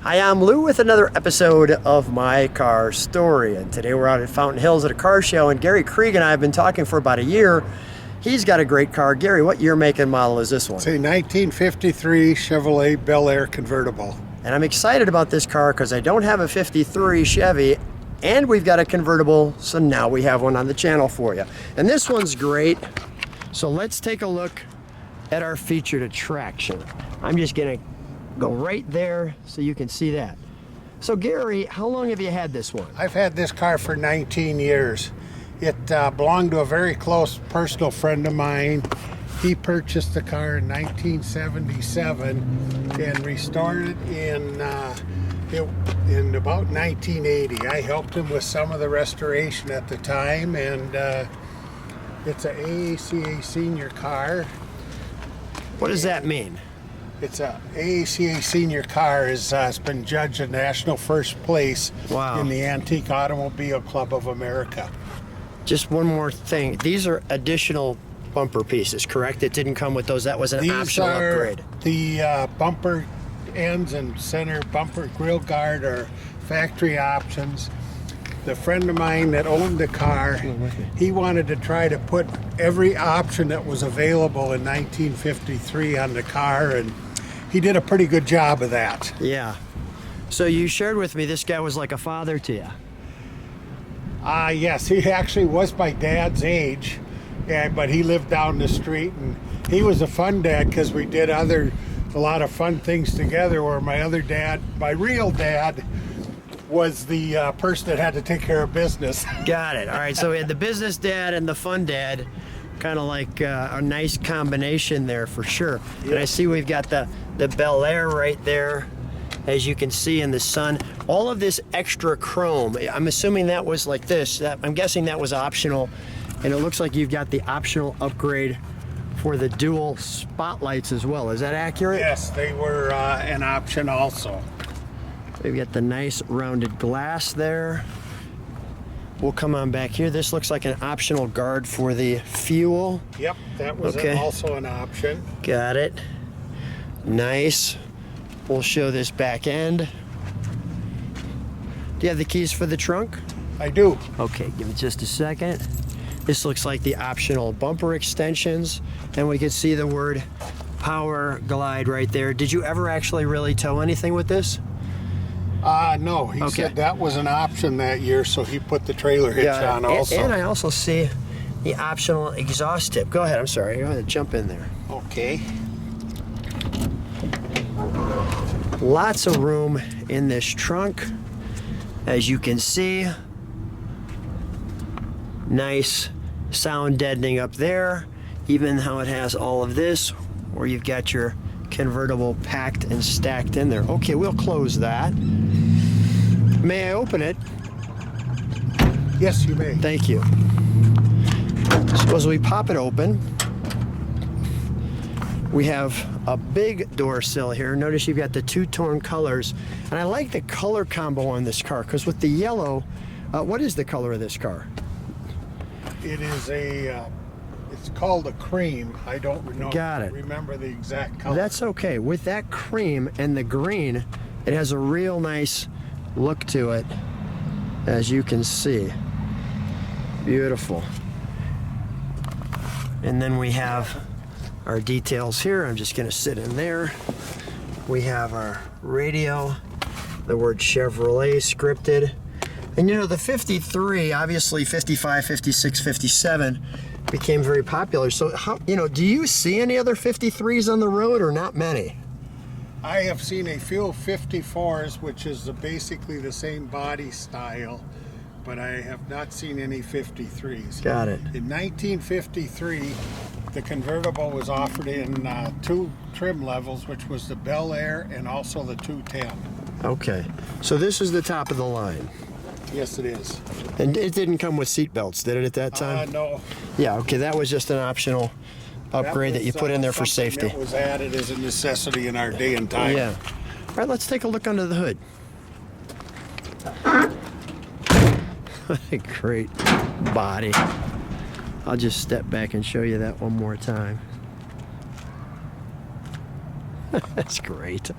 Hi, I'm Lou with another episode of My Car Story, and today we're out at Fountain Hills at a car show, and Gary Krig and I have been talking for about a year. He's got a great car. Gary, what year, make, and model is this one? It's a 1953 Chevrolet Bel Air Convertible. And I'm excited about this car because I don't have a 53 Chevy, and we've got a convertible, so now we have one on the channel for you. And this one's great, so let's take a look at our featured attraction. I'm just gonna go right there so you can see that. So Gary, how long have you had this one? I've had this car for 19 years. It belonged to a very close personal friend of mine. He purchased the car in 1977 and restored it in about 1980. I helped him with some of the restoration at the time, and it's an AACA senior car. What does that mean? It's a AACA senior car. It's been judged a national first place in the Antique Automobile Club of America. Just one more thing. These are additional bumper pieces, correct? It didn't come with those. That was an optional upgrade. The bumper ends and center bumper grill guard are factory options. The friend of mine that owned the car, he wanted to try to put every option that was available in 1953 on the car, and he did a pretty good job of that. Yeah. So you shared with me this guy was like a father to you. Yes, he actually was my dad's age, but he lived down the street, and he was a fun dad because we did a lot of fun things together, where my other dad, my real dad, was the person that had to take care of business. Got it. All right, so we had the business dad and the fun dad, kind of like a nice combination there for sure. Yeah. And I see we've got the Bel Air right there, as you can see in the sun. All of this extra chrome, I'm assuming that was like this. I'm guessing that was optional, and it looks like you've got the optional upgrade for the dual spotlights as well. Is that accurate? Yes, they were an option also. We've got the nice rounded glass there. We'll come on back here. This looks like an optional guard for the fuel. Yep, that was also an option. Got it. Nice. We'll show this back end. Do you have the keys for the trunk? I do. Okay, give me just a second. This looks like the optional bumper extensions, and we can see the word Power Glide right there. Did you ever actually really tow anything with this? No, he said that was an option that year, so he put the trailer hitch on also. And I also see the optional exhaust tip. Go ahead, I'm sorry, go ahead, jump in there. Okay. Lots of room in this trunk, as you can see. Nice sound deadening up there, even how it has all of this, where you've got your convertible packed and stacked in there. Okay, we'll close that. May I open it? Yes, you may. Thank you. So as we pop it open, we have a big door sill here. Notice you've got the two-tone colors, and I like the color combo on this car, because with the yellow, what is the color of this car? It is it's called a cream. I don't remember the exact color. That's okay. With that cream and the green, it has a real nice look to it, as you can see. Beautiful. And then we have our details here. I'm just going to sit in there. We have our radio, the word Chevrolet scripted. And you know, the 53, obviously 55, 56, 57 became very popular. So how, do you see any other 53s on the road, or not many? I have seen a few 54s, which is basically the same body style, but I have not seen any 53s. Got it. In 1953, the convertible was offered in two trim levels, which was the Bel Air and also the 210. Okay, so this is the top of the line. Yes, it is. And it didn't come with seat belts, did it, at that time? No. Yeah, okay, that was just an optional upgrade that you put in there for safety. That was added as a necessity in our day and time. Yeah. All right, let's take a look under the hood. Great body. I'll just step back and show you that one more time. That's great.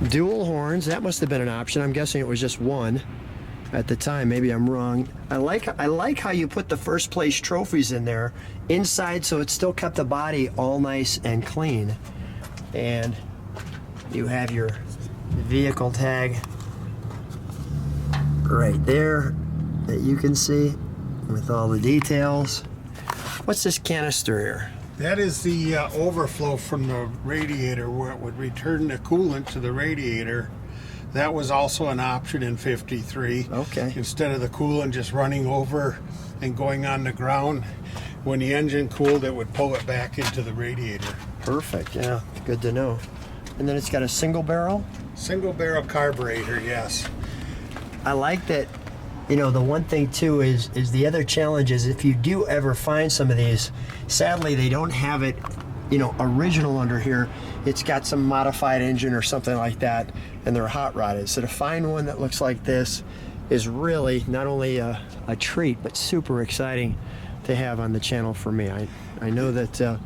Dual horns, that must have been an option. I'm guessing it was just one at the time. Maybe I'm wrong. I like how you put the first place trophies in there inside, so it still kept the body all nice and clean. And you have your vehicle tag right there that you can see with all the details. What's this canister here? That is the overflow from the radiator where it would return the coolant to the radiator. That was also an option in 53. Okay. Instead of the coolant just running over and going on the ground, when the engine cooled, it would pull it back into the radiator. Perfect, yeah, good to know. And then it's got a single barrel? Single barrel carburetor, yes. I like that. You know, the one thing too is the other challenge is if you do ever find some of these, sadly they don't have it, you know, original under here. It's got some modified engine or something like that, and they're hot rodded. So to find one that looks like this is really not only a treat, but super exciting to have on the channel for me. I know that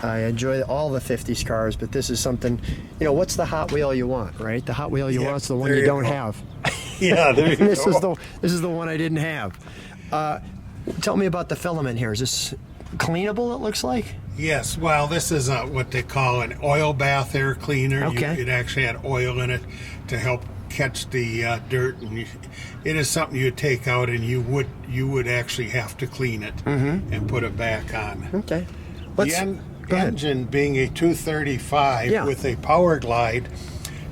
I enjoy all the 50s cars, but this is something, you know, what's the Hot Wheel you want, right? The Hot Wheel you want is the one you don't have. Yeah, there you this go. This is the one I didn't have. Tell me about the filament here. Is this cleanable, it looks like? Yes, well, this is what they call an oil bath air cleaner. Okay. It actually had oil in it to help catch the dirt, and it is something you would take out and you would actually have to clean it and put it back on. Okay. The engine being a 235 Yeah. with a power glide,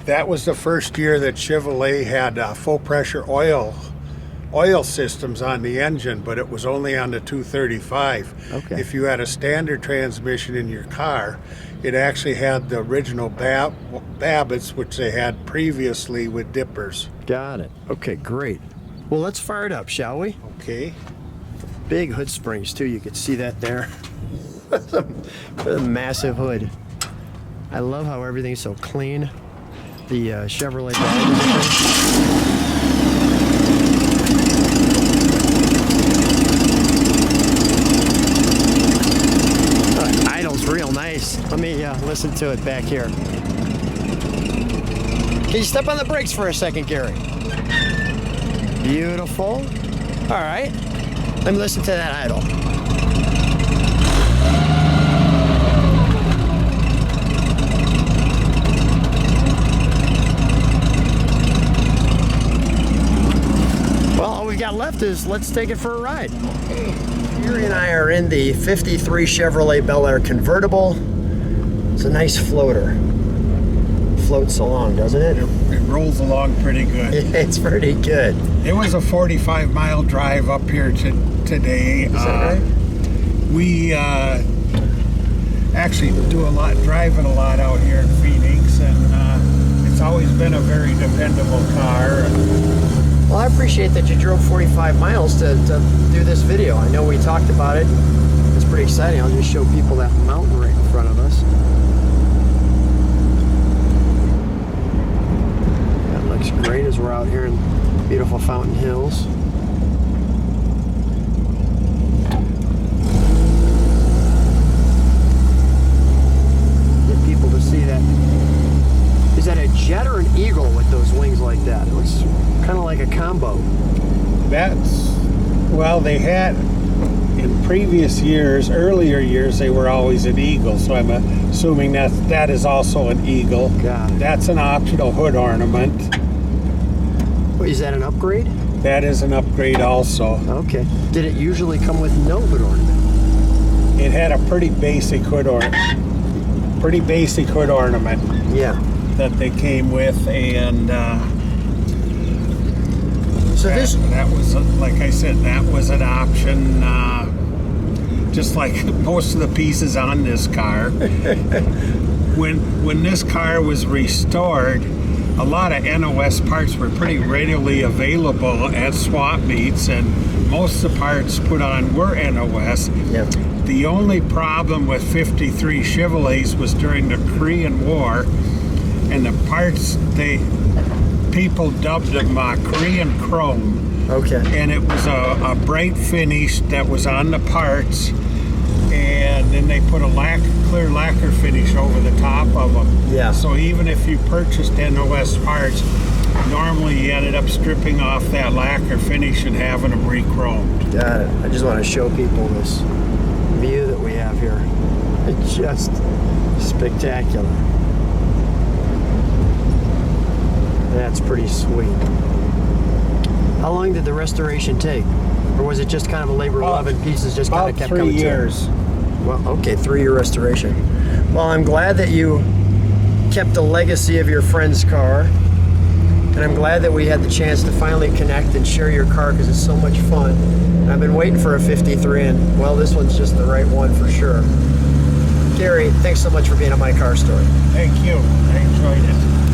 that was the first year that Chevrolet had full pressure oil systems on the engine, but it was only on the 235. Okay. If you had a standard transmission in your car, it actually had the original Babbitts, which they had previously with dippers. Got it. Okay, great. Well, let's fire it up, shall we? Okay. Big hood springs too. You can see that there. A massive hood. I love how everything's so clean. The Chevrolet Bel Air idle's real nice. Let me listen to it back here. Can you step on the brakes for a second, Gary? Beautiful. All right. Let me listen to that idle. Got left is let's take it for a ride. Okay. Gary and I are in the 53 Chevrolet Bel Air Convertible. It's a nice floater. Floats along, doesn't it? It rolls along pretty good. It's pretty good. It was a 45-mile drive up here today. Is that right? We actually do driving a lot out here in Phoenix, and it's always been a very dependable car. Well, I appreciate that you drove 45 miles to do this video. I know we talked about it. It's pretty exciting. I'll just show people that mountain right in front of us. That looks great as we're out here in beautiful Fountain Hills. Get people to see that. Is that a jet or an eagle with those wings like that? It looks kind of like a combo. Well, they had in previous years, earlier years, they were always an eagle, so I'm assuming that is also an eagle. Got it. That's an optional hood ornament. Wait, is that an upgrade? That is an upgrade also. Okay. Did it usually come with no hood ornament? It had a pretty basic hood ornament. Yeah. That they came with, and So that was, like I said, that was an option, just like most of the pieces on this car. When this car was restored, a lot of NOS parts were pretty readily available at swap meets, and most of the parts put on were NOS. Yep. The only problem with 53 Chevrolets was during the Korean War, and the parts, people dubbed them Korean chrome. Okay. And it was a bright finish that was on the parts, and then they put a clear lacquer finish over the top of them. Yeah. So even if you purchased NOS parts, normally you ended up stripping off that lacquer finish and having them re-chromed. Got it. I just want to show people this view that we have here. It's just spectacular. That's pretty sweet. How long did the restoration take? Or was it just kind of a labor of love and pieces just kind of kept coming to it? About 3 years. Well, okay, 3-year restoration. Well, I'm glad that you kept the legacy of your friend's car. And I'm glad that we had the chance to finally connect and share your car because it's so much fun. And I've been waiting for a 53 and, well, this one's just the right one for sure. Gary, thanks so much for being on My Car Story. Thank you. I enjoyed it.